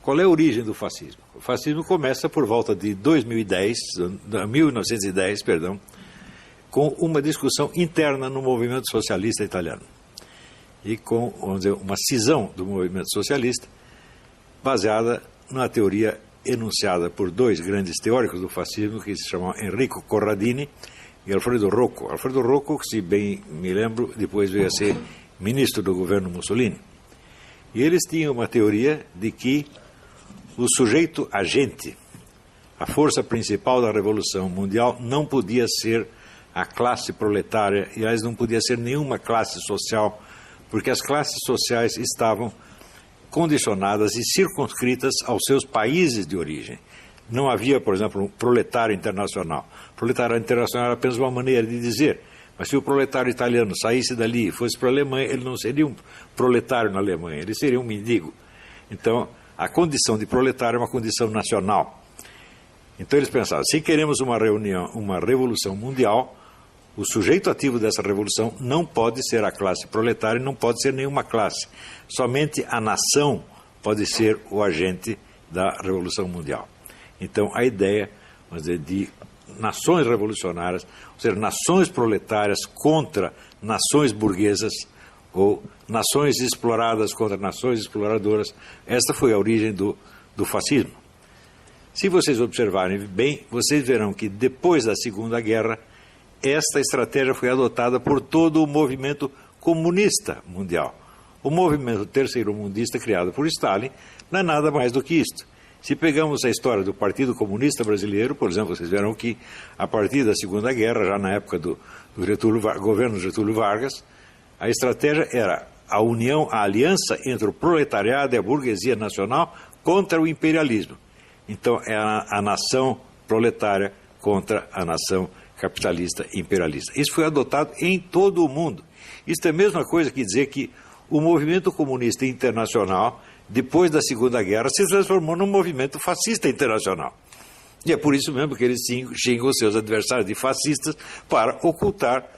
qual é a origem do fascismo? O fascismo começa por volta de 1910, com uma discussão interna no movimento socialista italiano. E com, vamos dizer, uma cisão do movimento socialista baseada na teoria enunciada por dois grandes teóricos do fascismo, que se chamam Enrico Corradini e Alfredo Rocco. Alfredo Rocco, se bem me lembro, depois veio a ser ministro do governo Mussolini. E eles tinham uma teoria de que o sujeito agente, a força principal da Revolução Mundial, não podia ser a classe proletária, e aliás não podia ser nenhuma classe social, porque as classes sociais estavam condicionadas e circunscritas aos seus países de origem. Não havia, por exemplo, um proletário internacional. Proletário internacional era apenas uma maneira de dizer, mas se o proletário italiano saísse dali e fosse para a Alemanha, ele não seria um proletário na Alemanha, ele seria um mendigo. Então, a condição de proletário é uma condição nacional. Então eles pensavam, se queremos uma revolução mundial, o sujeito ativo dessa revolução não pode ser a classe proletária, não pode ser nenhuma classe. Somente a nação pode ser o agente da revolução mundial. Então a ideia, vamos dizer, de nações revolucionárias, ou seja, nações proletárias contra nações burguesas, ou nações exploradas contra nações exploradoras, esta foi a origem do fascismo. Se vocês observarem bem, vocês verão que depois da Segunda Guerra, esta estratégia foi adotada por todo o movimento comunista mundial. O movimento terceiro-mundista criado por Stalin não é nada mais do que isto. Se pegamos a história do Partido Comunista Brasileiro, por exemplo, vocês verão que a partir da Segunda Guerra, já na época do governo Getúlio Vargas, a estratégia era a união, a aliança entre o proletariado e a burguesia nacional contra o imperialismo. Então é a nação proletária contra a nação capitalista imperialista. Isso foi adotado em todo o mundo. Isso é a mesma coisa que dizer que o movimento comunista internacional, depois da Segunda Guerra, se transformou num movimento fascista internacional. E é por isso mesmo que eles xingam os seus adversários de fascistas para ocultar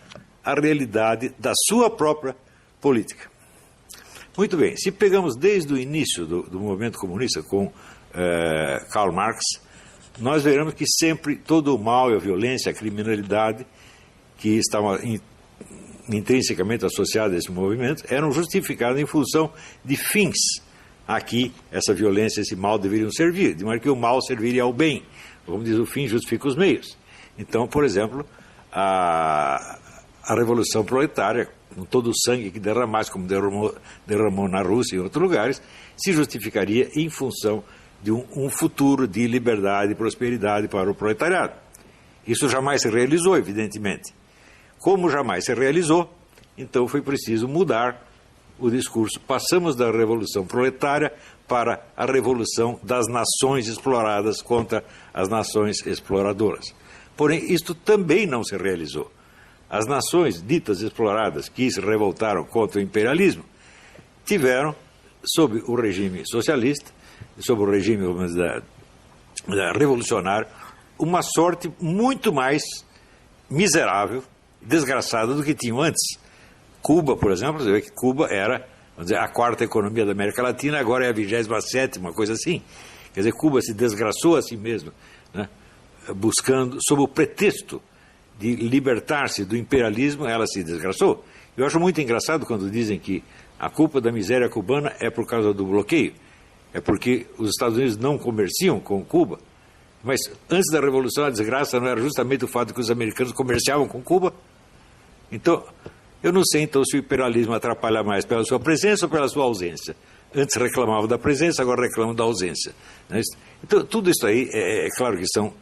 a realidade da sua própria política. Muito bem, se pegamos desde o início do movimento comunista com Karl Marx, nós veremos que sempre todo o mal, a violência, a criminalidade que estavam intrinsecamente associados a esse movimento eram justificados em função de fins a que essa violência, esse mal deveriam servir, de maneira que o mal serviria ao bem. Como diz o fim, justifica os meios. Então, por exemplo, a Revolução Proletária, com todo o sangue que derramasse, como derramou na Rússia e em outros lugares, se justificaria em função de um futuro de liberdade e prosperidade para o proletariado. Isso jamais se realizou, evidentemente. Como jamais se realizou, então foi preciso mudar o discurso. Passamos da revolução proletária para a revolução das nações exploradas contra as nações exploradoras. Porém, isto também não se realizou. As nações ditas exploradas que se revoltaram contra o imperialismo tiveram, sob o regime socialista, sob o regime revolucionário, uma sorte muito mais miserável, desgraçada do que tinham antes. Cuba, por exemplo, você vê que Cuba era, vamos dizer, a quarta economia da América Latina, agora é a 27ª, uma coisa assim. Quer dizer, Cuba se desgraçou a si mesma, né, buscando, sob o pretexto de libertar-se do imperialismo, ela se desgraçou. Eu acho muito engraçado quando dizem que a culpa da miséria cubana é por causa do bloqueio. É porque os Estados Unidos não comerciam com Cuba. Mas antes da Revolução, a desgraça não era justamente o fato de que os americanos comerciavam com Cuba? Então, eu não sei então se o imperialismo atrapalha mais pela sua presença ou pela sua ausência. Antes reclamavam da presença, agora reclamam da ausência. Então, tudo isso aí, é claro que são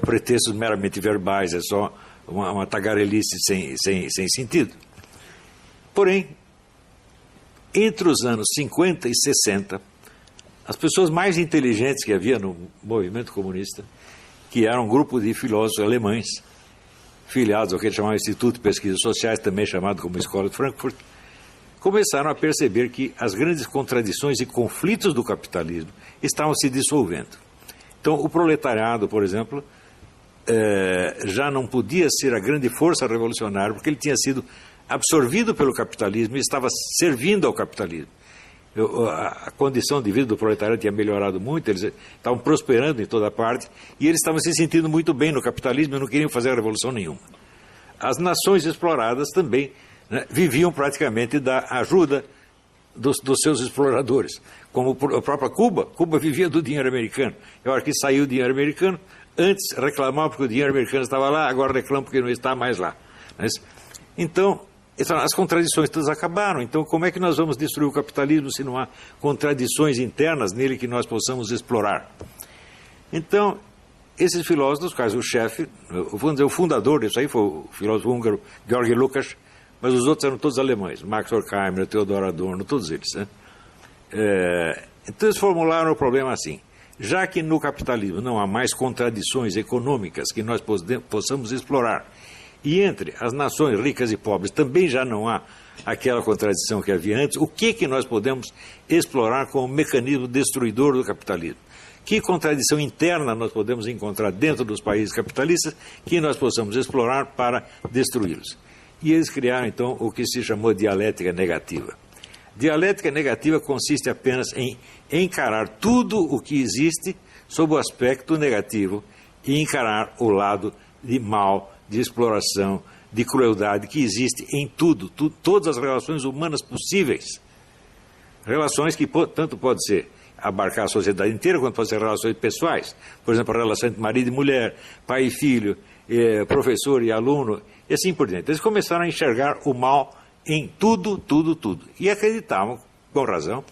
pretextos meramente verbais, é só uma tagarelice sem sentido. Porém, entre os anos 50 e 60, as pessoas mais inteligentes que havia no movimento comunista, que era um grupo de filósofos alemães, filiados ao que eles chamavam Instituto de Pesquisas Sociais, também chamado como Escola de Frankfurt, começaram a perceber que as grandes contradições e conflitos do capitalismo estavam se dissolvendo. Então, o proletariado, por exemplo, já não podia ser a grande força revolucionária, porque ele tinha sido absorvido pelo capitalismo e estava servindo ao capitalismo. a condição de vida do proletariado tinha melhorado muito, eles estavam prosperando em toda parte, e eles estavam se sentindo muito bem no capitalismo e não queriam fazer revolução nenhuma. As nações exploradas também, né, viviam praticamente da ajuda dos seus exploradores, como a própria Cuba. Cuba vivia do dinheiro americano. A hora que saiu o dinheiro americano, antes reclamava porque o dinheiro americano estava lá, agora reclama porque não está mais lá. Então, as contradições todas acabaram. Então, como é que nós vamos destruir o capitalismo se não há contradições internas nele que nós possamos explorar? Então, esses filósofos, quais o chefe, vamos dizer, o fundador disso aí foi o filósofo húngaro Georg Lukács, mas os outros eram todos alemães, Max Horkheimer, Theodor Adorno, todos eles. Né? Então, eles formularam o problema assim: já que no capitalismo não há mais contradições econômicas que nós possamos explorar, e entre as nações ricas e pobres também já não há aquela contradição que havia antes, o que nós podemos explorar como mecanismo destruidor do capitalismo? Que contradição interna nós podemos encontrar dentro dos países capitalistas que nós possamos explorar para destruí-los? E eles criaram, então, o que se chamou dialética negativa. Dialética negativa consiste apenas em encarar tudo o que existe sob o aspecto negativo e encarar o lado de mal, de exploração, de crueldade que existe em tudo, todas as relações humanas possíveis. Relações que tanto pode ser abarcar a sociedade inteira, quanto pode ser relações pessoais. Por exemplo, a relação entre marido e mulher, pai e filho, professor e aluno, e assim por diante. Eles começaram a enxergar o mal em tudo. E acreditavam, com razão,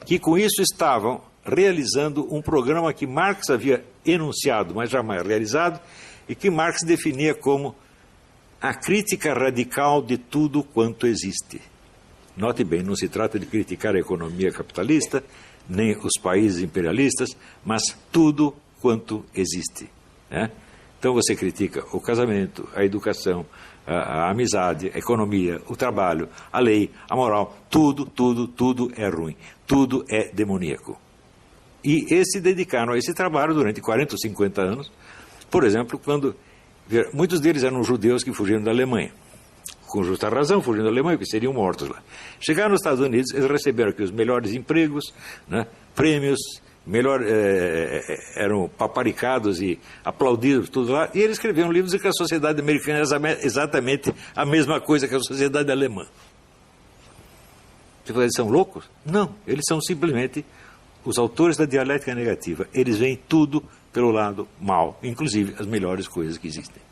que com isso estavam realizando um programa que Marx havia enunciado, mas jamais realizado, e que Marx definia como a crítica radical de tudo quanto existe. Note bem, não se trata de criticar a economia capitalista, nem os países imperialistas, mas tudo quanto existe. Né? Então você critica o casamento, a educação, a amizade, a economia, o trabalho, a lei, a moral, tudo é ruim, tudo é demoníaco. E eles se dedicaram a esse trabalho durante 40 ou 50 anos, por exemplo, quando muitos deles eram judeus que fugiram da Alemanha, com justa razão, fugindo da Alemanha, porque seriam mortos lá. Chegaram nos Estados Unidos, eles receberam aqui os melhores empregos, né, prêmios, eram paparicados e aplaudidos, tudo lá, e eles escreveram livros de que a sociedade americana é exatamente a mesma coisa que a sociedade alemã. Você fala, eles são loucos? Não, eles são simplesmente os autores da dialética negativa. Eles veem tudo pelo lado mal, inclusive as melhores coisas que existem.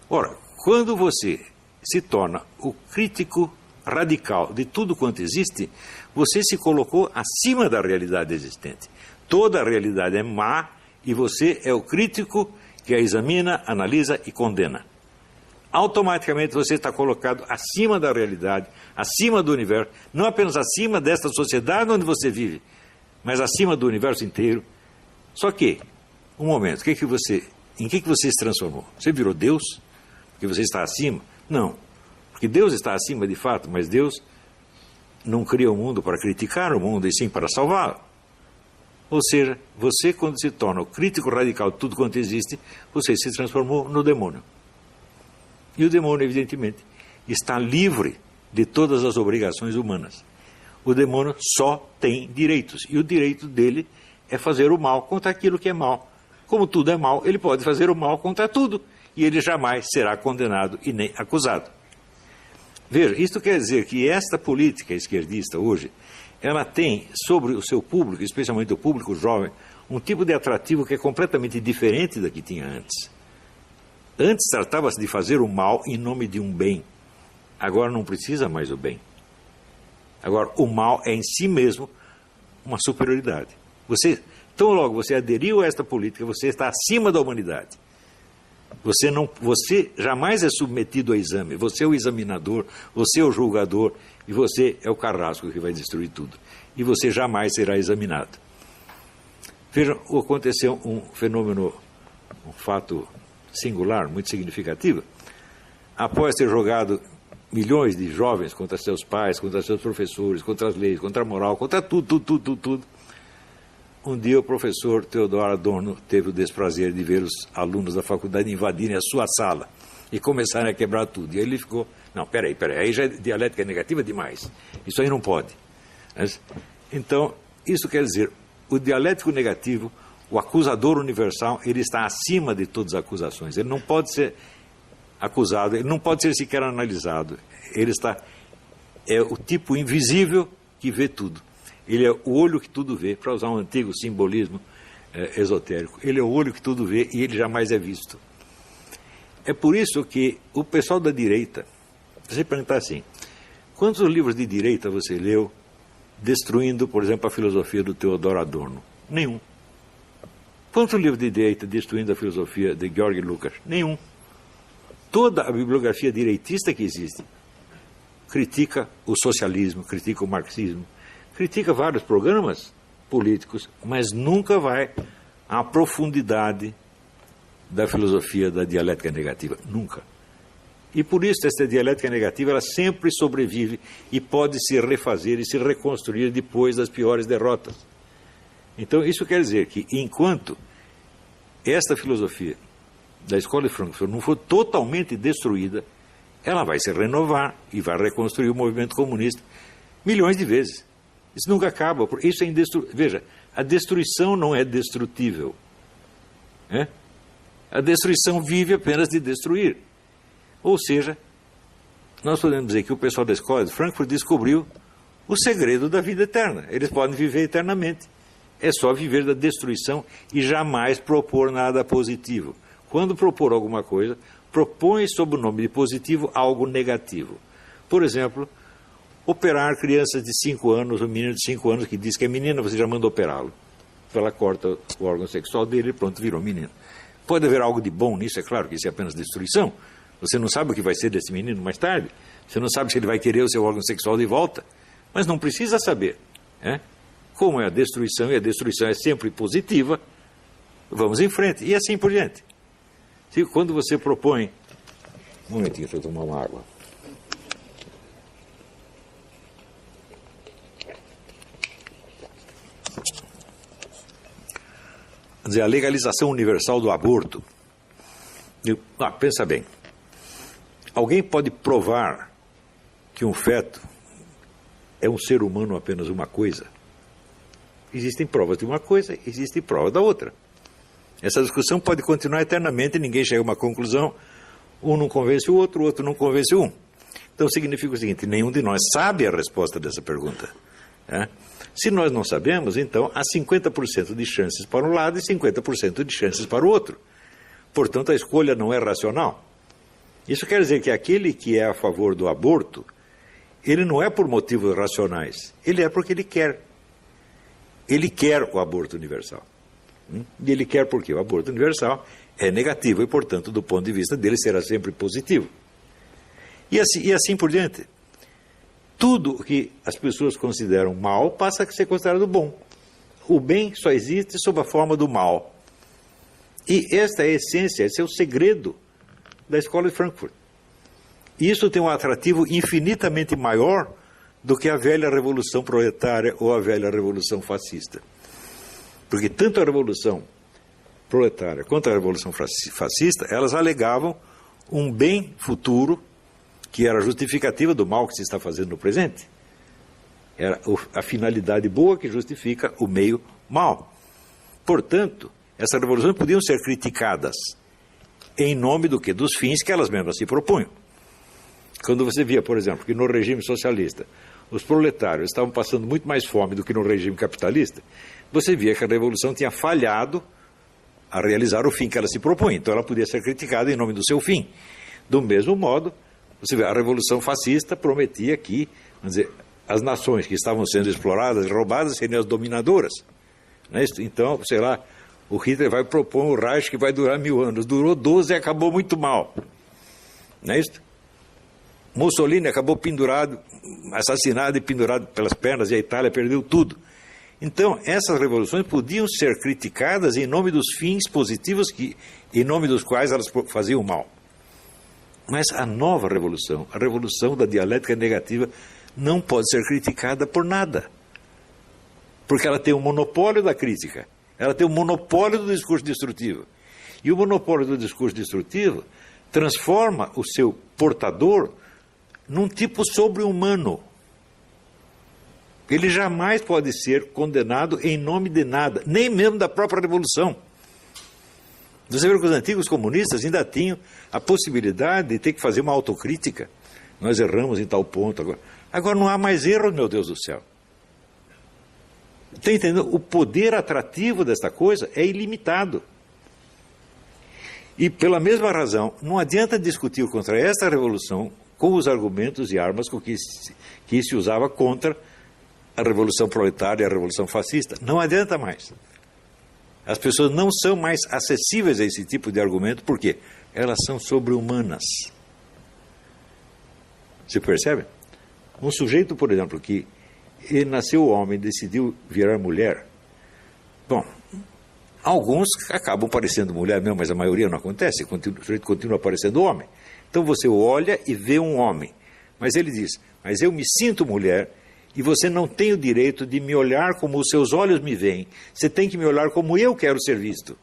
Ora, quando você se torna o crítico radical de tudo quanto existe, você se colocou acima da realidade existente. Toda a realidade é má e você é o crítico que a examina, analisa e condena. Automaticamente você está colocado acima da realidade, acima do universo, não apenas acima desta sociedade onde você vive, mas acima do universo inteiro. Só que, um momento, em que você se transformou? Você virou Deus? Porque você está acima? Não. Porque Deus está acima de fato, mas Deus não cria o mundo para criticar o mundo, e sim para salvá-lo. Ou seja, você, quando se torna o crítico radical de tudo quanto existe, você se transformou no demônio. E o demônio, evidentemente, está livre de todas as obrigações humanas. O demônio só tem direitos, e o direito dele é fazer o mal contra aquilo que é mal. Como tudo é mal, ele pode fazer o mal contra tudo, e ele jamais será condenado e nem acusado. Veja, isto quer dizer que esta política esquerdista hoje, ela tem sobre o seu público, especialmente o público jovem, um tipo de atrativo que é completamente diferente da que tinha antes. Antes tratava-se de fazer o mal em nome de um bem. Agora não precisa mais do bem. Agora o mal é em si mesmo uma superioridade. Tão logo você aderiu a esta política, você está acima da humanidade. Você jamais é submetido a exame, você é o examinador, você é o julgador, e você é o carrasco que vai destruir tudo. E você jamais será examinado. Vejam, aconteceu um fenômeno, um fato singular, muito significativo. Após ter jogado milhões de jovens contra seus pais, contra seus professores, contra as leis, contra a moral, contra tudo, um dia o professor Theodor Adorno teve o desprazer de ver os alunos da faculdade invadirem a sua sala e começarem a quebrar tudo. E aí ele ficou, não, peraí, aí já é dialética negativa demais. Isso aí não pode. Então, isso quer dizer, o dialético negativo, o acusador universal, ele está acima de todas as acusações. Ele não pode ser acusado, ele não pode ser sequer analisado. Ele é o tipo invisível que vê tudo. Ele é o olho que tudo vê, para usar um antigo simbolismo esotérico. Ele é o olho que tudo vê e ele jamais é visto. É por isso que o pessoal da direita, você perguntar assim, quantos livros de direita você leu destruindo, por exemplo, a filosofia do Theodor Adorno? Nenhum. Quantos livros de direita destruindo a filosofia de Georg Lukács? Nenhum. Toda a bibliografia direitista que existe critica o socialismo, critica o marxismo, critica vários programas políticos, mas nunca vai à profundidade da filosofia da dialética negativa. Nunca. E por isso essa dialética negativa ela sempre sobrevive e pode se refazer e se reconstruir depois das piores derrotas. Então isso quer dizer que enquanto esta filosofia da Escola de Frankfurt não for totalmente destruída, ela vai se renovar e vai reconstruir o movimento comunista milhões de vezes. Isso nunca acaba. Isso é indestrutível. Veja, a destruição não é destrutível. A destruição vive apenas de destruir. Ou seja, nós podemos dizer que o pessoal da Escola de Frankfurt descobriu o segredo da vida eterna. Eles podem viver eternamente. É só viver da destruição e jamais propor nada positivo. Quando propor alguma coisa, propõe sob o nome de positivo algo negativo. Por exemplo, operar crianças de 5 anos, um menino de 5 anos que diz que é menina, você já manda operá-lo. Ela corta o órgão sexual dele e pronto, virou menino. Pode haver algo de bom nisso, é claro que isso é apenas destruição. Você não sabe o que vai ser desse menino mais tarde. Você não sabe se ele vai querer o seu órgão sexual de volta. Mas não precisa saber. Como é a destruição, e a destruição é sempre positiva, vamos em frente. E assim por diante. Quando você propõe... Um momentinho, deixa eu tomar uma água. Quer dizer, a legalização universal do aborto. Pensa bem. Alguém pode provar que um feto é um ser humano apenas uma coisa? Existem provas de uma coisa, existem provas da outra. Essa discussão pode continuar eternamente, ninguém chega a uma conclusão, um não convence o outro não convence um. Então significa o seguinte, nenhum de nós sabe a resposta dessa pergunta. Se nós não sabemos, então há 50% de chances para um lado e 50% de chances para o outro. Portanto, a escolha não é racional. Isso quer dizer que aquele que é a favor do aborto, ele não é por motivos racionais, ele é porque ele quer. Ele quer o aborto universal. E ele quer porque o aborto universal é negativo e, portanto, do ponto de vista dele, será sempre positivo. E assim por diante. Tudo que as pessoas consideram mal passa a ser considerado bom. O bem só existe sob a forma do mal. E esta é a essência, esse é o segredo da Escola de Frankfurt. E isso tem um atrativo infinitamente maior do que a velha revolução proletária ou a velha revolução fascista. Porque tanto a revolução proletária quanto a revolução fascista, elas alegavam um bem futuro que era justificativa do mal que se está fazendo no presente. Era a finalidade boa que justifica o meio mal. Portanto, essas revoluções podiam ser criticadas em nome do quê? Dos fins que elas mesmas se propunham. Quando você via, por exemplo, que no regime socialista os proletários estavam passando muito mais fome do que no regime capitalista, você via que a revolução tinha falhado a realizar o fim que ela se propunha. Então ela podia ser criticada em nome do seu fim. Do mesmo modo, você vê, a revolução fascista prometia que, vamos dizer, as nações que estavam sendo exploradas e roubadas seriam as dominadoras. Não é isso? Então, sei lá, o Hitler vai propor um Reich que vai durar 1000 anos. Durou 12 e acabou muito mal. Não é isso? Mussolini acabou pendurado, assassinado e pendurado pelas pernas, e a Itália perdeu tudo. Então, essas revoluções podiam ser criticadas em nome dos fins positivos em nome dos quais elas faziam mal. Mas a nova revolução, a revolução da dialética negativa, não pode ser criticada por nada. Porque ela tem o monopólio da crítica, ela tem o monopólio do discurso destrutivo. E o monopólio do discurso destrutivo transforma o seu portador num tipo sobre-humano. Ele jamais pode ser condenado em nome de nada, nem mesmo da própria revolução. Você vê que os antigos comunistas ainda tinham a possibilidade de ter que fazer uma autocrítica. Nós erramos em tal ponto agora. Agora não há mais erros, meu Deus do céu. Está entendendo? O poder atrativo desta coisa é ilimitado. E pela mesma razão, não adianta discutir contra esta revolução com os argumentos e armas com que se usava contra a revolução proletária e a revolução fascista. Não adianta mais. As pessoas não são mais acessíveis a esse tipo de argumento, por quê? Elas são sobre-humanas. Você percebe? Um sujeito, por exemplo, que ele nasceu homem e decidiu virar mulher. Bom, alguns acabam parecendo mulher mesmo, mas a maioria não acontece, o sujeito continua parecendo homem. Então você olha e vê um homem, mas ele diz, mas eu me sinto mulher e você não tem o direito de me olhar como os seus olhos me veem, você tem que me olhar como eu quero ser visto.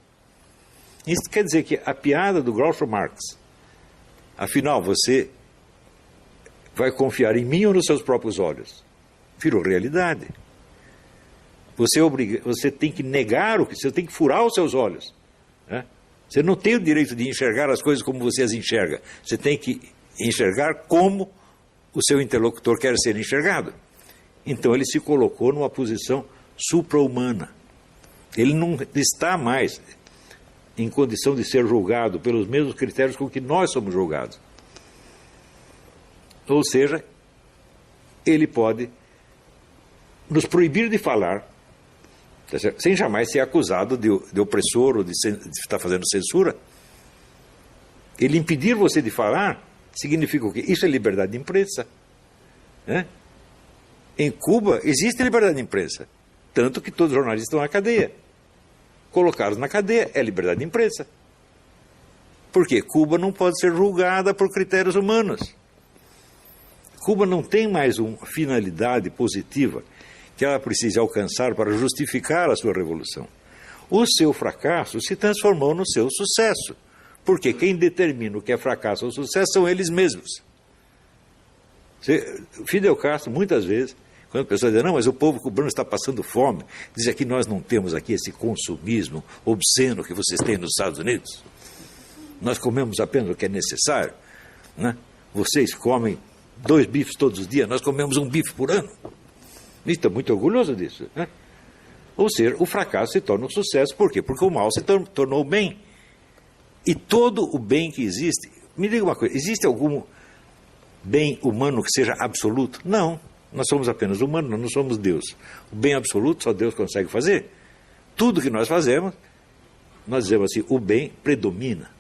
Isso quer dizer que a piada do Groucho Marx, afinal você vai confiar em mim ou nos seus próprios olhos? Virou realidade. Você tem que negar o que, você tem que furar os seus olhos. Né? Você não tem o direito de enxergar as coisas como você as enxerga. Você tem que enxergar como o seu interlocutor quer ser enxergado. Então ele se colocou numa posição supra-humana. Ele não está mais em condição de ser julgado pelos mesmos critérios com que nós somos julgados. Ou seja, ele pode nos proibir de falar, sem jamais ser acusado de opressor ou de estar fazendo censura. Ele impedir você de falar significa o quê? Isso é liberdade de imprensa. Né? Em Cuba existe liberdade de imprensa, tanto que todos os jornalistas estão na cadeia. Colocados na cadeia é liberdade de imprensa. Por quê? Cuba não pode ser julgada por critérios humanos. Cuba não tem mais uma finalidade positiva que ela precise alcançar para justificar a sua revolução. O seu fracasso se transformou no seu sucesso, porque quem determina o que é fracasso ou sucesso são eles mesmos. Fidel Castro, muitas vezes, quando a pessoa diz, não, mas o povo cubano está passando fome, diz que nós não temos aqui esse consumismo obsceno que vocês têm nos Estados Unidos. Nós comemos apenas o que é necessário. Né? Vocês comem 2 bifes todos os dias, nós comemos 1 bife por ano. E está muito orgulhoso disso. Né? Ou seja, o fracasso se torna um sucesso. Por quê? Porque o mal se tornou o bem. E todo o bem que existe... Me diga uma coisa, existe algum bem humano que seja absoluto? Não. Nós somos apenas humanos, nós não somos Deus. O bem absoluto só Deus consegue fazer. Tudo que nós fazemos, nós dizemos assim, o bem predomina.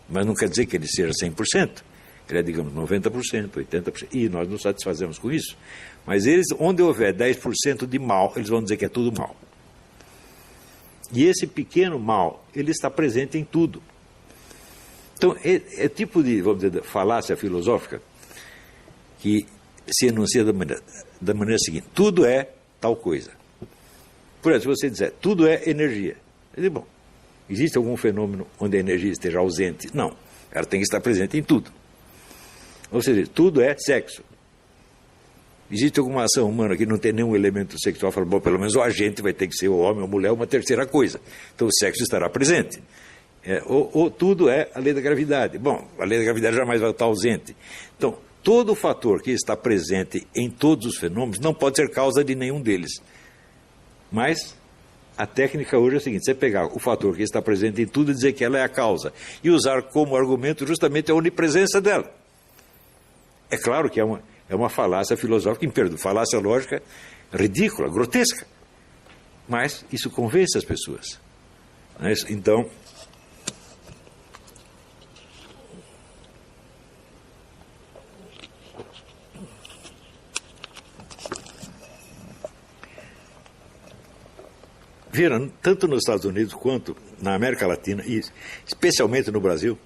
Mas não quer dizer que ele seja 100%. Ele é, digamos, 90%, 80%, e nós nos satisfazemos com isso. Mas eles, onde houver 10% de mal, eles vão dizer que é tudo mal. E esse pequeno mal, ele está presente em tudo. Então, é tipo de, vamos dizer, falácia filosófica que se enuncia da maneira seguinte, tudo é tal coisa. Por exemplo, se você disser, tudo é energia. Eu digo, bom, existe algum fenômeno onde a energia esteja ausente? Não, ela tem que estar presente em tudo. Ou seja, tudo é sexo. Existe alguma ação humana que não tem nenhum elemento sexual, fala, bom, pelo menos o agente vai ter que ser o homem ou a mulher, uma terceira coisa. Então o sexo estará presente. Ou tudo é a lei da gravidade. Bom, a lei da gravidade jamais vai estar ausente. Então, todo fator que está presente em todos os fenômenos não pode ser causa de nenhum deles. Mas a técnica hoje é a seguinte, você pegar o fator que está presente em tudo e dizer que ela é a causa, e usar como argumento justamente a onipresença dela. É claro que é uma falácia filosófica, falácia lógica ridícula, grotesca. Mas isso convence as pessoas. Então, viram, tanto nos Estados Unidos quanto na América Latina, e especialmente no Brasil,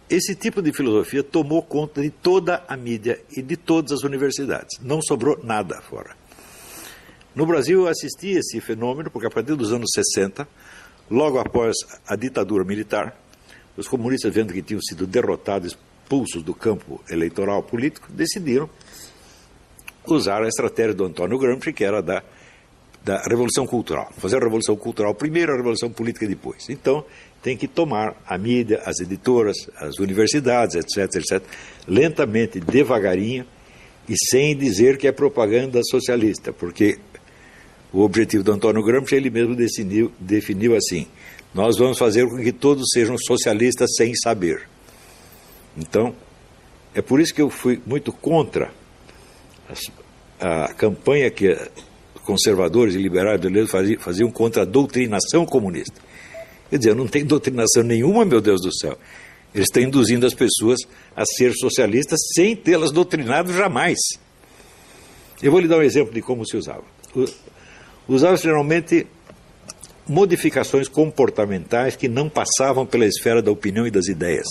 esse tipo de filosofia tomou conta de toda a mídia e de todas as universidades. Não sobrou nada fora. No Brasil eu assisti a esse fenômeno, porque a partir dos anos 60, logo após a ditadura militar, os comunistas, vendo que tinham sido derrotados, expulsos do campo eleitoral político, decidiram usar a estratégia do Antônio Gramsci, que era da Revolução Cultural. Fazer a Revolução Cultural primeiro, a Revolução Política depois. Então, tem que tomar a mídia, as editoras, as universidades, etc., etc., lentamente, devagarinho, e sem dizer que é propaganda socialista, porque o objetivo do Antônio Gramsci, ele mesmo definiu assim: nós vamos fazer com que todos sejam socialistas sem saber. Então, é por isso que eu fui muito contra a campanha que conservadores e liberais brasileiros faziam contra a doutrinação comunista. Quer dizer, não tem doutrinação nenhuma, meu Deus do céu. Eles estão induzindo as pessoas a ser socialistas sem tê-las doutrinado jamais. Eu vou lhe dar um exemplo de como se usava. Usava geralmente modificações comportamentais que não passavam pela esfera da opinião e das ideias.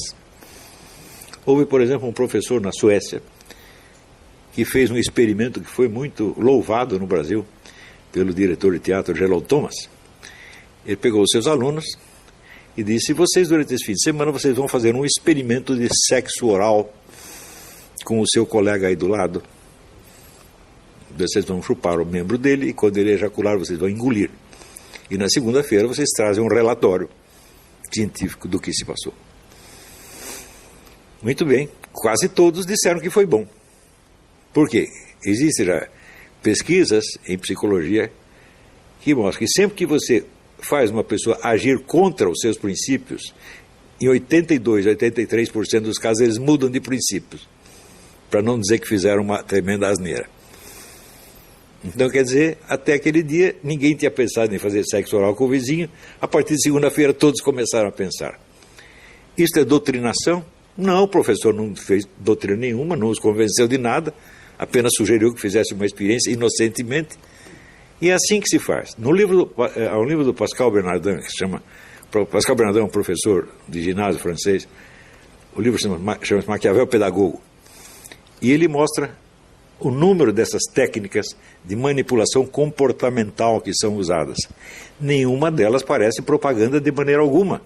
Houve, por exemplo, um professor na Suécia que fez um experimento que foi muito louvado no Brasil pelo diretor de teatro Gerald Thomas. Ele pegou os seus alunos e disse: vocês, durante esse fim de semana, vocês vão fazer um experimento de sexo oral com o seu colega aí do lado. Vocês vão chupar o membro dele e, quando ele ejacular, vocês vão engolir. E na segunda-feira vocês trazem um relatório científico do que se passou. Muito bem, quase todos disseram que foi bom. Por quê? Existem já pesquisas em psicologia que mostram que sempre que você faz uma pessoa agir contra os seus princípios, em 82%, 83% dos casos eles mudam de princípios, para não dizer que fizeram uma tremenda asneira. Então, quer dizer, até aquele dia ninguém tinha pensado em fazer sexo oral com o vizinho, a partir de segunda-feira todos começaram a pensar. Isto é doutrinação? Não, o professor não fez doutrina nenhuma, não os convenceu de nada, apenas sugeriu que fizesse uma experiência inocentemente. E é assim que se faz. Há um livro do Pascal Bernardin, que se chama... Pascal Bernardin é um professor de ginásio francês. O livro chama-se Maquiavel Pedagogo. E ele mostra o número dessas técnicas de manipulação comportamental que são usadas. Nenhuma delas parece propaganda de maneira alguma.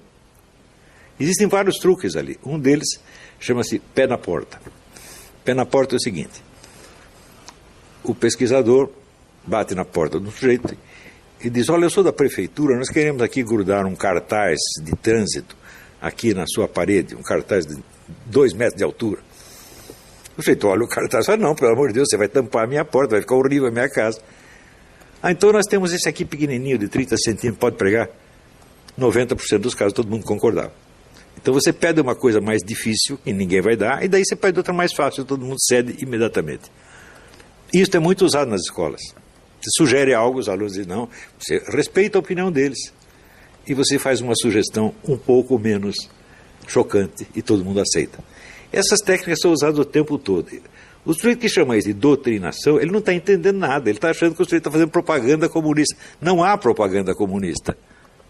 Existem vários truques ali. Um deles chama-se pé na porta. Pé na porta é o seguinte: o pesquisador bate na porta do sujeito e diz: olha, eu sou da prefeitura, nós queremos aqui grudar um cartaz de trânsito aqui na sua parede, um cartaz de 2 metros de altura. O sujeito olha o cartaz e fala: não, pelo amor de Deus, você vai tampar a minha porta, vai ficar horrível a minha casa. Ah, então nós temos esse aqui pequenininho, de 30 centímetros, pode pregar? 90% dos casos todo mundo concordava. Então você pede uma coisa mais difícil, que ninguém vai dar, e daí você pede outra mais fácil, todo mundo cede imediatamente. Isso é muito usado nas escolas. Você sugere algo, os alunos dizem não, você respeita a opinião deles. E você faz uma sugestão um pouco menos chocante e todo mundo aceita. Essas técnicas são usadas o tempo todo. O sujeito que chama isso de doutrinação, ele não está entendendo nada, ele está achando que o sujeito está fazendo propaganda comunista. Não há propaganda comunista.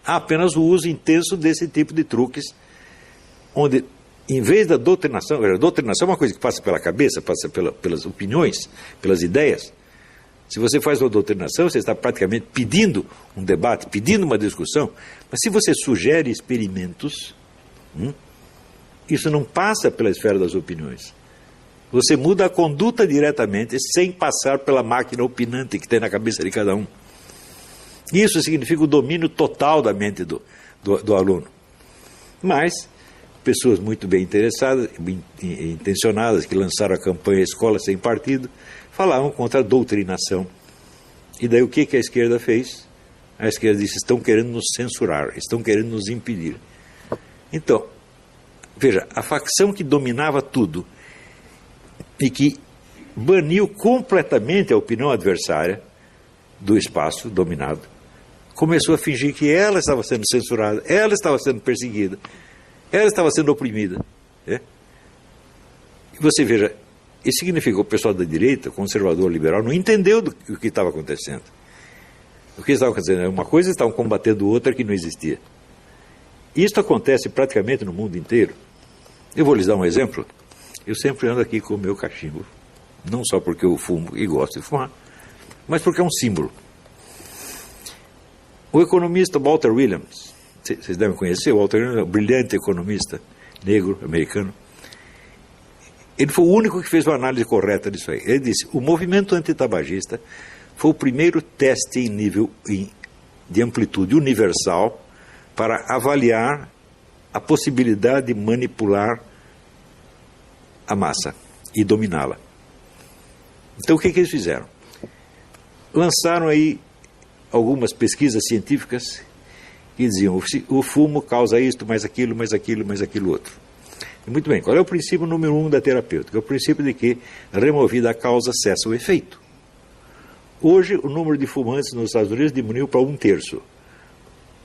Há apenas o uso intenso desse tipo de truques, onde, em vez da doutrinação, a doutrinação é uma coisa que passa pela cabeça, passa pelas opiniões, pelas ideias. Se você faz uma doutrinação, você está praticamente pedindo um debate, pedindo uma discussão, mas se você sugere experimentos, isso não passa pela esfera das opiniões. Você muda a conduta diretamente, sem passar pela máquina opinante que tem na cabeça de cada um. Isso significa o domínio total da mente do aluno. Mas pessoas muito bem interessadas, bem intencionadas, que lançaram a campanha Escola Sem Partido, falavam contra a doutrinação. E daí o que a esquerda fez? A esquerda disse: estão querendo nos censurar, estão querendo nos impedir. Então, veja, a facção que dominava tudo e que baniu completamente a opinião adversária do espaço dominado, começou a fingir que ela estava sendo censurada, ela estava sendo perseguida, ela estava sendo oprimida. E você veja, isso significa que o pessoal da direita, conservador, liberal, não entendeu o que estava acontecendo. O que estava acontecendo? Uma coisa, estavam combatendo outra que não existia. Isso acontece praticamente no mundo inteiro. Eu vou lhes dar um exemplo. Eu sempre ando aqui com o meu cachimbo. Não só porque eu fumo e gosto de fumar, mas porque é um símbolo. O economista Walter Williams, vocês devem conhecer, o Walter Williams é um brilhante economista negro, americano. Ele foi o único que fez uma análise correta disso aí. Ele disse, o movimento antitabagista foi o primeiro teste em nível de amplitude universal para avaliar a possibilidade de manipular a massa e dominá-la. Então o que eles fizeram? Lançaram aí algumas pesquisas científicas que diziam, o fumo causa isto, mais aquilo, mais aquilo, mais aquilo outro. E muito bem, qual é o princípio número 1 da terapêutica? É o princípio de que, removida a causa, cessa o efeito. Hoje, o número de fumantes nos Estados Unidos diminuiu para 1/3,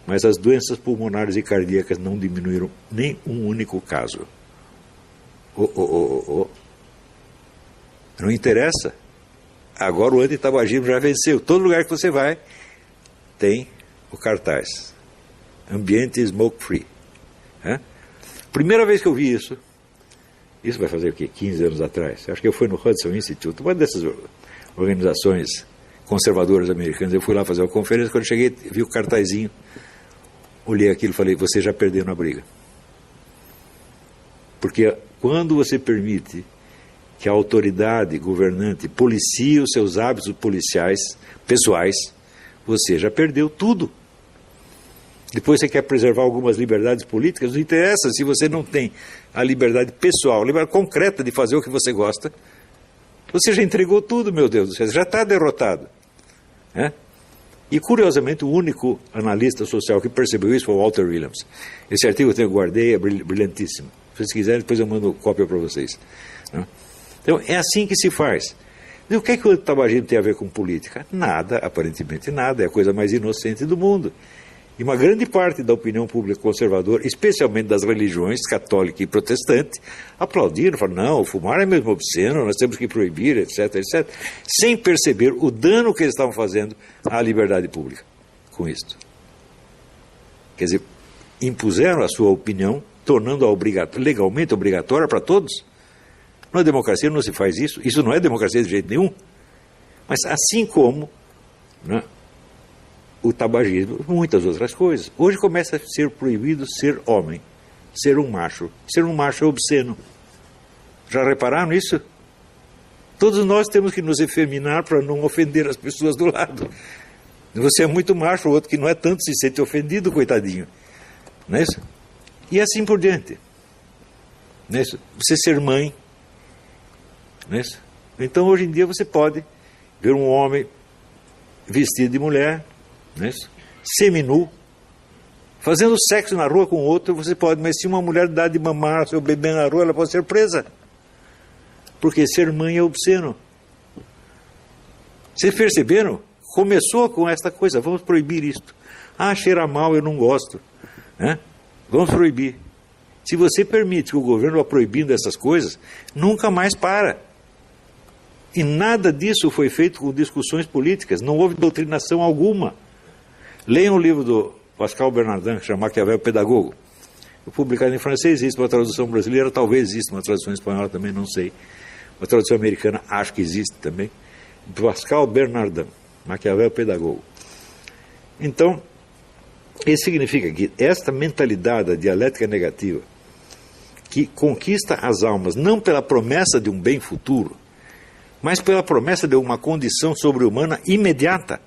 mas as doenças pulmonares e cardíacas não diminuíram nem um único caso. Não interessa. Agora o antitabagismo já venceu. Todo lugar que você vai tem o cartaz. Ambiente smoke free. Primeira vez que eu vi isso vai fazer o quê? 15 anos atrás. Acho que eu fui no Hudson Institute, uma dessas organizações conservadoras americanas. Eu fui lá fazer uma conferência, quando eu cheguei, vi o cartazinho, olhei aquilo e falei, você já perdeu na briga. Porque quando você permite que a autoridade governante policie os seus hábitos policiais, pessoais, você já perdeu tudo. Depois você quer preservar algumas liberdades políticas, não interessa se você não tem a liberdade pessoal, a liberdade concreta de fazer o que você gosta, você já entregou tudo, meu Deus do céu, já está derrotado. E, curiosamente, o único analista social que percebeu isso foi o Walter Williams. Esse artigo eu guardei, é brilhantíssimo. Se vocês quiserem, depois eu mando cópia para vocês. Então, é assim que se faz. E o que é que o tabagismo tem a ver com política? Nada, aparentemente nada, é a coisa mais inocente do mundo. E uma grande parte da opinião pública conservadora, especialmente das religiões católica e protestante, aplaudiram, falaram, não, fumar é mesmo obsceno, nós temos que proibir, etc, etc, sem perceber o dano que eles estavam fazendo à liberdade pública com isto. Quer dizer, impuseram a sua opinião, tornando-a legalmente obrigatória para todos. Na democracia não se faz isso, isso não é democracia de jeito nenhum. Mas assim como o tabagismo, muitas outras coisas. Hoje começa a ser proibido ser homem, ser um macho. Ser um macho é obsceno. Já repararam nisso? Todos nós temos que nos efeminar para não ofender as pessoas do lado. Você é muito macho, o outro que não é tanto se sente ofendido, coitadinho. Não é isso? E assim por diante. Não é isso? Você ser mãe. Não é isso? Então hoje em dia você pode ver um homem vestido de mulher, não é isso? Seminu, fazendo sexo na rua com outro, você pode, mas se uma mulher dá de mamar ao seu bebê na rua, ela pode ser presa. Porque ser mãe é obsceno. Vocês perceberam? Começou com esta coisa, vamos proibir isto. Ah, cheira mal, eu não gosto. Vamos proibir. Se você permite que o governo vá proibindo essas coisas, nunca mais para. E nada disso foi feito com discussões políticas, não houve doutrinação alguma. Leiam o livro do Pascal Bernardin, que chama Maquiavel Pedagogo. Publicado em francês, existe uma tradução brasileira, talvez exista uma tradução espanhola também, não sei. Uma tradução americana, acho que existe também. Pascal Bernardin, Maquiavel Pedagogo. Então, isso significa que esta mentalidade da dialética negativa, que conquista as almas não pela promessa de um bem futuro, mas pela promessa de uma condição sobre-humana imediata.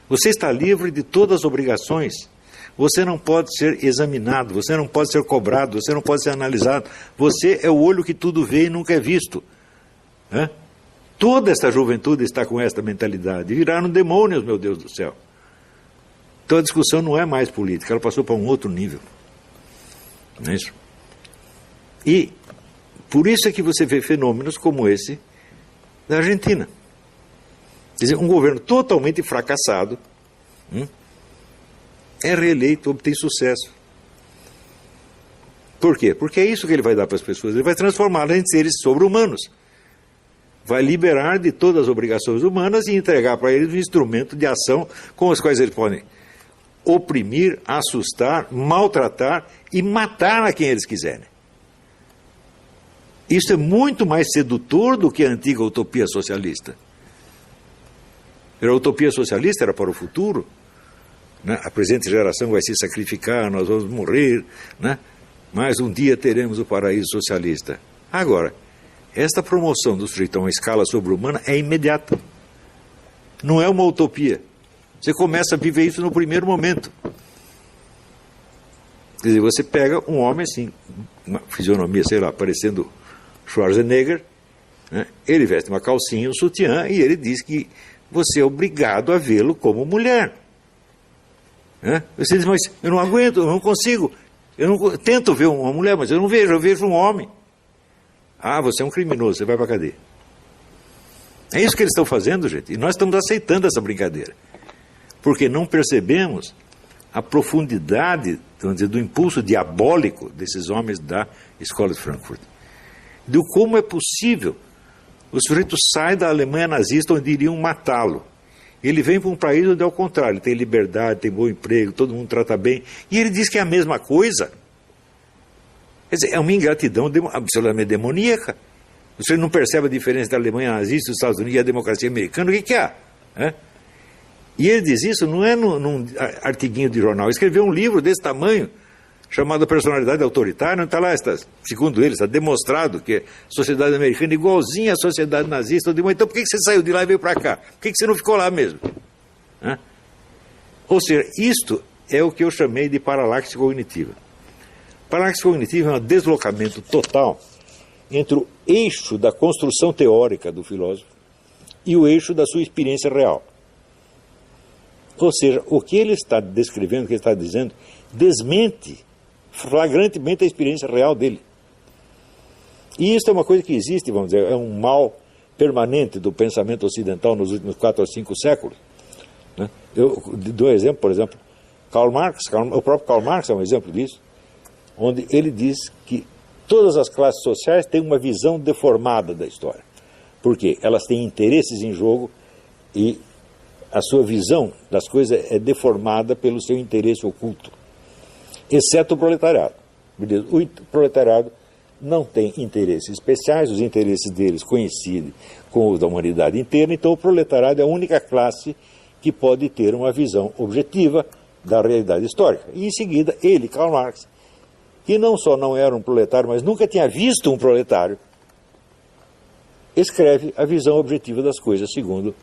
Você está livre de todas as obrigações. Você não pode ser examinado, você não pode ser cobrado, você não pode ser analisado. Você é o olho que tudo vê e nunca é visto. Toda essa juventude está com esta mentalidade. Viraram demônios, meu Deus do céu. Então a discussão não é mais política, ela passou para um outro nível. Não é isso? E por isso é que você vê fenômenos como esse da Argentina. Quer dizer, um governo totalmente fracassado é reeleito, obtém sucesso. Por quê? Porque é isso que ele vai dar para as pessoas. Ele vai transformá-las em seres sobre-humanos. Vai liberar de todas as obrigações humanas e entregar para eles um instrumento de ação com os quais eles podem oprimir, assustar, maltratar e matar a quem eles quiserem. Isso é muito mais sedutor do que a antiga utopia socialista. A utopia socialista era para o futuro, a presente geração vai se sacrificar, nós vamos morrer, mas um dia teremos o paraíso socialista. Agora, esta promoção do sujeito a uma escala sobre-humana é imediata. Não é uma utopia. Você começa a viver isso no primeiro momento. Quer dizer, você pega um homem assim, uma fisionomia, sei lá, parecendo Schwarzenegger, né? Ele veste uma calcinha, um sutiã, e ele diz que você é obrigado a vê-lo como mulher. Né? Você diz, mas eu não aguento, eu não consigo. Tento ver uma mulher, mas eu vejo um homem. Ah, você é um criminoso, você vai para a cadeia. É isso que eles estão fazendo, gente, e nós estamos aceitando essa brincadeira. Porque não percebemos a profundidade, vamos dizer, do impulso diabólico desses homens da Escola de Frankfurt. De como é possível o sujeito sai da Alemanha nazista onde iriam matá-lo. Ele vem para um país onde é o contrário, ele tem liberdade, tem bom emprego, todo mundo trata bem, e ele diz que é a mesma coisa. Quer dizer, é uma ingratidão absolutamente demoníaca. Você não percebe a diferença da Alemanha nazista, dos Estados Unidos e a democracia americana, o que há? E ele diz isso, não é num artiguinho de jornal, ele escreveu um livro desse tamanho, chamado Personalidade Autoritária, não está lá, segundo ele, está demonstrado que a sociedade americana é igualzinha à sociedade nazista. Então por que você saiu de lá e veio para cá? Por que você não ficou lá mesmo? Ou seja, isto é o que eu chamei de paralaxe cognitiva. Paralaxe cognitiva é um deslocamento total entre o eixo da construção teórica do filósofo e o eixo da sua experiência real. Ou seja, o que ele está descrevendo, o que ele está dizendo, desmente flagrantemente a experiência real dele. E isso é uma coisa que existe, vamos dizer, é um mal permanente do pensamento ocidental nos últimos 4 ou 5 séculos. Né? Eu dou um exemplo, por exemplo, Karl Marx, o próprio Karl Marx é um exemplo disso, onde ele diz que todas as classes sociais têm uma visão deformada da história. Por quê? Elas têm interesses em jogo e a sua visão das coisas é deformada pelo seu interesse oculto. Exceto o proletariado. O proletariado não tem interesses especiais, os interesses deles coincidem com os da humanidade inteira, então o proletariado é a única classe que pode ter uma visão objetiva da realidade histórica. E em seguida, ele, Karl Marx, que não só não era um proletário, mas nunca tinha visto um proletário, escreve a visão objetiva das coisas segundo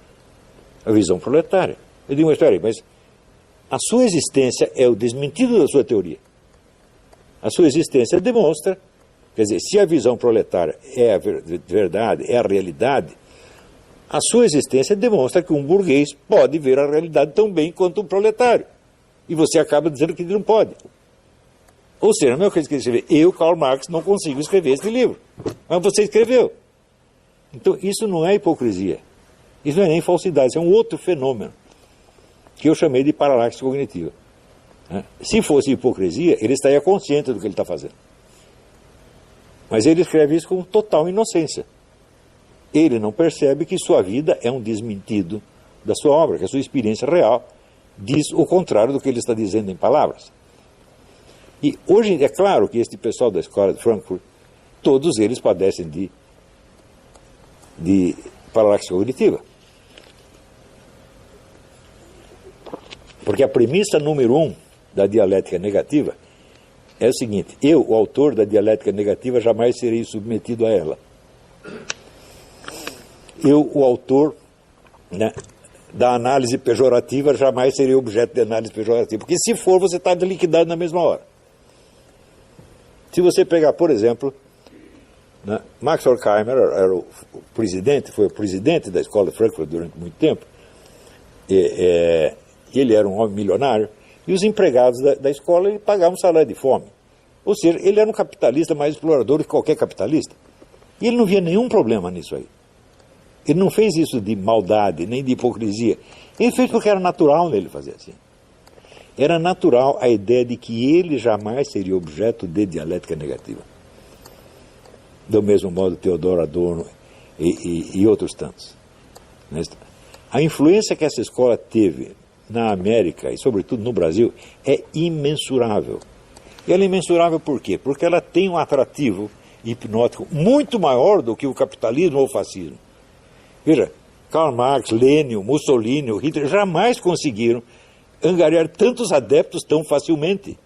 a visão proletária. Eu digo, mas espera aí, mas a sua existência é o desmentido da sua teoria. A sua existência demonstra, quer dizer, se a visão proletária é a verdade, é a realidade, a sua existência demonstra que um burguês pode ver a realidade tão bem quanto um proletário. E você acaba dizendo que ele não pode. Ou seja, a mesma coisa que escrever, eu, Karl Marx, não consigo escrever este livro. Mas você escreveu. Então, isso não é hipocrisia. Isso não é nem falsidade, isso é um outro fenômeno que eu chamei de paralaxe cognitiva. Se fosse hipocrisia, ele estaria consciente do que ele está fazendo. Mas ele escreve isso com total inocência. Ele não percebe que sua vida é um desmentido da sua obra, que a sua experiência real diz o contrário do que ele está dizendo em palavras. E hoje é claro que este pessoal da Escola de Frankfurt, todos eles padecem de paralaxe cognitiva. Porque a premissa número 1 da dialética negativa é o seguinte: eu, o autor da dialética negativa, jamais serei submetido a ela. Eu, o autor, né, da análise pejorativa, jamais serei objeto de análise pejorativa. Porque se for, você está liquidado na mesma hora. Se você pegar, por exemplo, né, Max Horkheimer era o presidente, foi o presidente da Escola de Frankfurt durante muito tempo. Ele era um homem milionário, e os empregados da escola ele pagavam salário de fome. Ou seja, ele era um capitalista mais explorador que qualquer capitalista. E ele não via nenhum problema nisso aí. Ele não fez isso de maldade, nem de hipocrisia. Ele fez porque era natural nele fazer assim. Era natural a ideia de que ele jamais seria objeto de dialética negativa. Do mesmo modo, Theodor Adorno e outros tantos. A influência que essa escola teve na América e, sobretudo, no Brasil, é imensurável. E ela é imensurável por quê? Porque ela tem um atrativo hipnótico muito maior do que o capitalismo ou o fascismo. Veja, Karl Marx, Lenin, Mussolini, Hitler jamais conseguiram angariar tantos adeptos tão facilmente.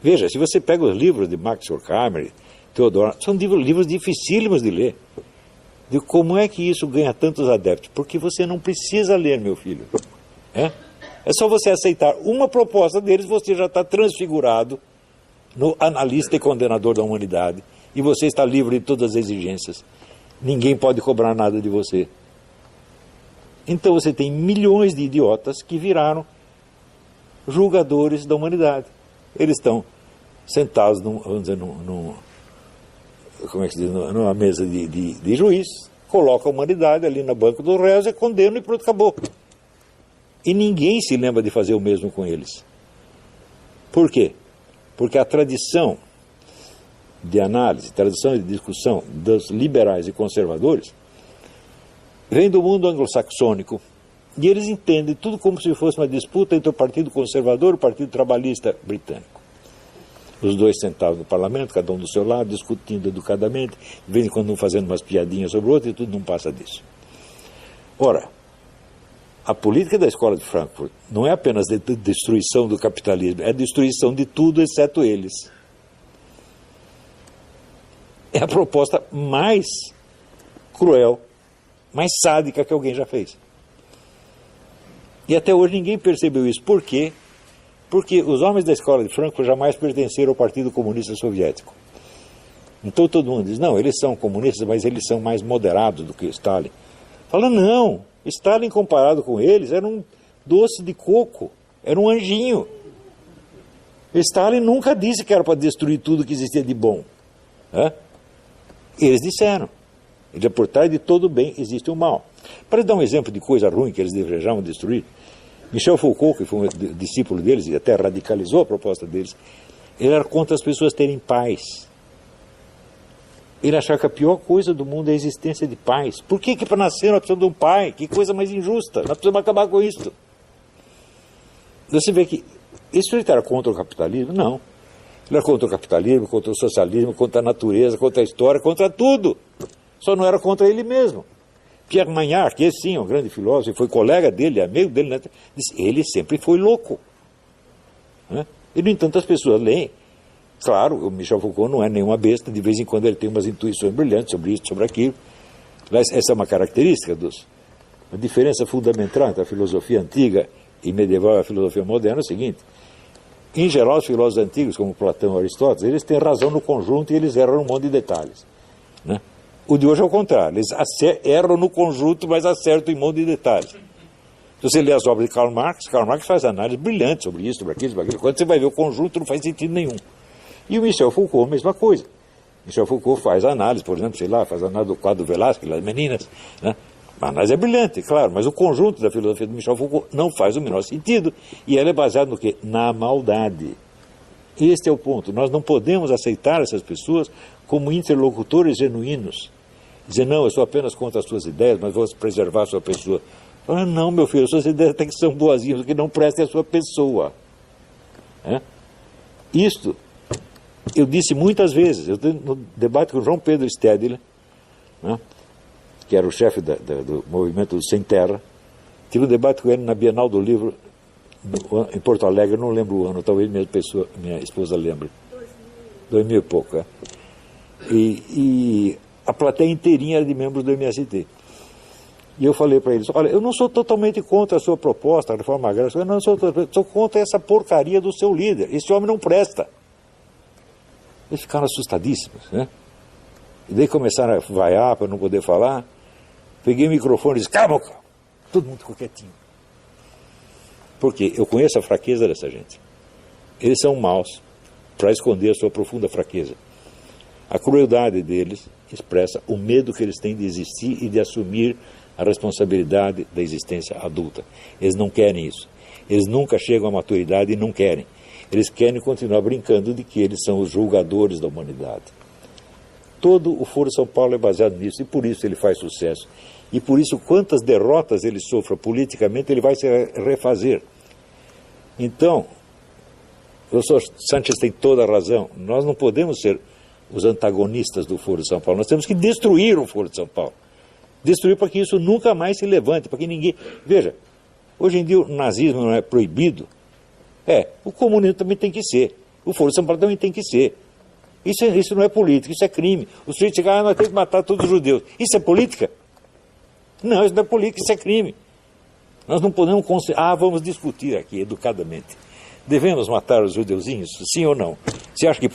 Veja, se você pega os livros de Max Horkheimer, Teodoro, são livros dificílimos de ler. De como é que isso ganha tantos adeptos? Porque você não precisa ler, meu filho. É só você aceitar uma proposta deles, você já está transfigurado no analista e condenador da humanidade. E você está livre de todas as exigências. Ninguém pode cobrar nada de você. Então você tem milhões de idiotas que viraram julgadores da humanidade. Eles estão sentados como é que se diz, numa mesa de juiz, coloca a humanidade ali na banca dos réus e condena e pronto, acabou. E ninguém se lembra de fazer o mesmo com eles. Por quê? Porque a tradição de análise, tradição de discussão dos liberais e conservadores vem do mundo anglo-saxônico, e eles entendem tudo como se fosse uma disputa entre o Partido Conservador e o Partido Trabalhista britânico. Os dois sentados no parlamento, cada um do seu lado, discutindo educadamente, de vez em quando um fazendo umas piadinhas sobre o outro, e tudo não passa disso. Ora, a política da Escola de Frankfurt não é apenas de destruição do capitalismo, é a destruição de tudo, exceto eles. É a proposta mais cruel, mais sádica que alguém já fez. E até hoje ninguém percebeu isso. Por quê? Porque os homens da Escola de Frankfurt jamais pertenceram ao Partido Comunista Soviético. Então todo mundo diz, não, eles são comunistas, mas eles são mais moderados do que Stalin. Fala, não, Stalin comparado com eles era um doce de coco, era um anjinho. Stalin nunca disse que era para destruir tudo que existia de bom. Eles disseram. Por trás de todo bem existe o mal. Para dar um exemplo de coisa ruim que eles desejavam destruir, Michel Foucault, que foi um discípulo deles e até radicalizou a proposta deles, ele era contra as pessoas terem paz. Ele achava que a pior coisa do mundo é a existência de paz. Por que para nascer nós precisamos de um pai? Que coisa mais injusta. Nós precisamos acabar com isso. Você vê que isso ele era contra o capitalismo? Não. Ele era contra o capitalismo, contra o socialismo, contra a natureza, contra a história, contra tudo. Só não era contra ele mesmo. Pierre Magnard, que sim, é um grande filósofo, foi colega dele, amigo dele, né? Disse, ele sempre foi louco. E, no entanto, as pessoas leem. Claro, o Michel Foucault não é nenhuma besta, de vez em quando ele tem umas intuições brilhantes sobre isso, sobre aquilo. Mas essa é uma característica a diferença fundamental entre a filosofia antiga e medieval e a filosofia moderna é o seguinte. Em geral, os filósofos antigos, como Platão e Aristóteles, eles têm razão no conjunto e eles erram num monte de detalhes. Né? O de hoje é o contrário, eles erram no conjunto, mas acertam em um monte de detalhes. Se você lê as obras de Karl Marx faz análises brilhantes sobre isso, sobre aquilo, sobre aquilo. Quando você vai ver o conjunto, não faz sentido nenhum. E o Michel Foucault, a mesma coisa. Michel Foucault faz análise, por exemplo, faz análise do quadro Velázquez, das meninas, né? A análise é brilhante, claro, mas o conjunto da filosofia do Michel Foucault não faz o menor sentido. E ela é baseada no quê? Na maldade. Este é o ponto. Nós não podemos aceitar essas pessoas como interlocutores genuínos. Dizer, não, eu sou apenas contra as suas ideias, mas vou preservar a sua pessoa. Fala, não, meu filho, as suas ideias até que são boazinhas, que não prestem a sua pessoa. Isto, eu disse muitas vezes, no debate com o João Pedro Stedler, que era o chefe do movimento Sem Terra, tive um debate com ele na Bienal do Livro, em Porto Alegre, não lembro o ano, talvez minha esposa lembre. 2000 e pouco, E a plateia inteirinha era de membros do MST. E eu falei para eles, olha, eu não sou totalmente contra a sua proposta, a reforma agrária, eu não sou contra essa porcaria do seu líder, esse homem não presta. Eles ficaram assustadíssimos, né? E daí começaram a vaiar para não poder falar. Peguei o microfone e disse, cala a boca! Todo mundo ficou quietinho. Porque eu conheço a fraqueza dessa gente. Eles são maus para esconder a sua profunda fraqueza. A crueldade deles expressa o medo que eles têm de existir e de assumir a responsabilidade da existência adulta. Eles não querem isso. Eles nunca chegam à maturidade e não querem. Eles querem continuar brincando de que eles são os julgadores da humanidade. Todo o Foro São Paulo é baseado nisso, e por isso ele faz sucesso. E por isso, quantas derrotas ele sofra politicamente, ele vai se refazer. Então, o professor Sanchez tem toda a razão. Nós não podemos ser os antagonistas do Foro de São Paulo. Nós temos que destruir o Foro de São Paulo. Destruir para que isso nunca mais se levante, para que ninguém... Veja, hoje em dia o nazismo não é proibido. O comunismo também tem que ser. O Foro de São Paulo também tem que ser. Isso não é política, isso é crime. O sujeito chega, nós temos que matar todos os judeus. Isso é política? Não, isso não é política, isso é crime. Nós não podemos... vamos discutir aqui, educadamente. Devemos matar os judeuzinhos, sim ou não? Você acha que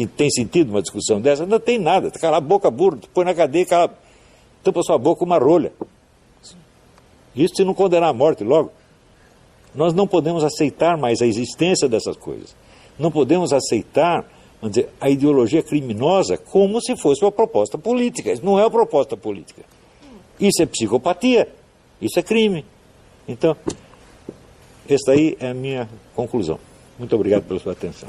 tem sentido uma discussão dessa? Não tem nada. Cala a boca, burro, põe na cadeia, tampa sua boca com uma rolha. Isso se não condenar à morte logo. Nós não podemos aceitar mais a existência dessas coisas. Não podemos aceitar, vamos dizer, a ideologia criminosa como se fosse uma proposta política. Isso não é uma proposta política. Isso é psicopatia. Isso é crime. Então, essa aí é a minha conclusão. Muito obrigado pela sua atenção.